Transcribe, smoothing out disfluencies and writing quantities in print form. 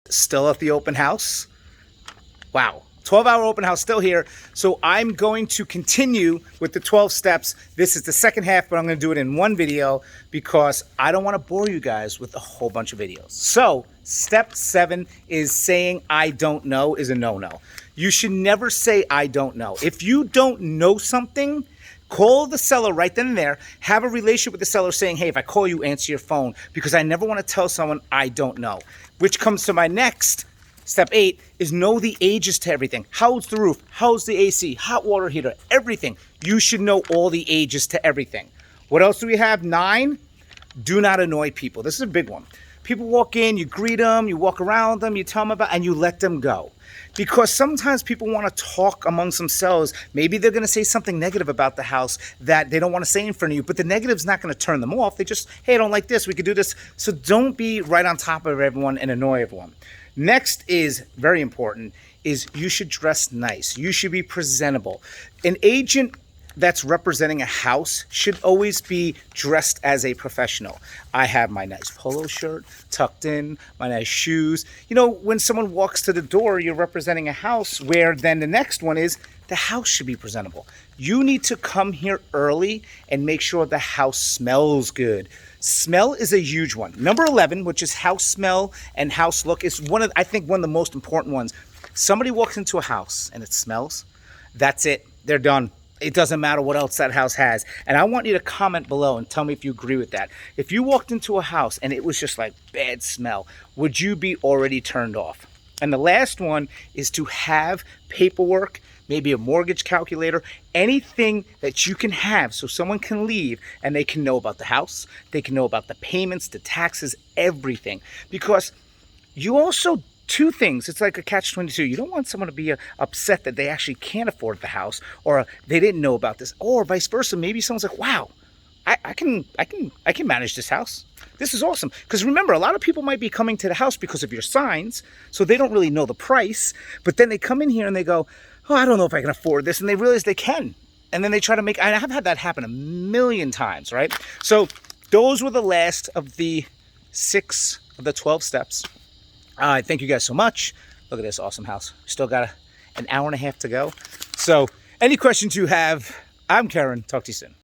Still at the open house. Wow. 12-hour open house still here. So I'm going to continue with the 12 steps. This is the second half, but I'm going to do it in one video because I don't want to bore you guys with a whole bunch of videos. So step 7 is saying I don't know is a no-no. You should never say I don't know. If you don't know something, call the seller right then and there. Have a relationship with the seller saying, hey, if I call you, answer your phone, because I never want to tell someone I don't know. Which comes to my next step 8 is know the ages to everything. How's the roof? How's the AC? Hot water heater? Everything. You should know all the ages to everything. What else do we have? 9, do not annoy people. This is a big one. People walk in, you greet them, you walk around them, you tell them about, and you let them go. Because sometimes people want to talk amongst themselves. Maybe they're going to say something negative about the house that they don't want to say in front of you, but the negative's not going to turn them off. They just, hey, I don't like this, we could do this. So don't be right on top of everyone and annoy everyone. Next is very important, is you should dress nice. You should be presentable. An agent that's representing a house should always be dressed as a professional. I have my nice polo shirt tucked in, my nice shoes. You know, when someone walks to the door, you're representing a house, where then the next one is the house should be presentable. You need to come here early and make sure the house smells good. Smell is a huge one. Number 11, which is house smell and house look, is I think one of the most important ones. Somebody walks into a house and it smells, that's it. They're done. It doesn't matter what else that house has. And I want you to comment below and tell me if you agree with that. If you walked into a house and it was just like bad smell, would you be already turned off? And the last one is to have paperwork, maybe a mortgage calculator, anything that you can have so someone can leave and they can know about the house, they can know about the payments, the taxes, everything. Because you also, two things, it's like a catch-22. You don't want someone to be upset that they actually can't afford the house, or they didn't know about this, or vice versa. Maybe someone's like, wow, I can manage this house. This is awesome. Because remember, a lot of people might be coming to the house because of your signs, so they don't really know the price, but then they come in here and they go, oh, I don't know if I can afford this, and they realize they can. And then they try to make, I have had that happen a million times, right? So those were the last of the 6 of the 12 steps. Thank you guys so much. Look at this awesome house. Still got an hour and a half to go. So any questions you have, I'm Karen. Talk to you soon.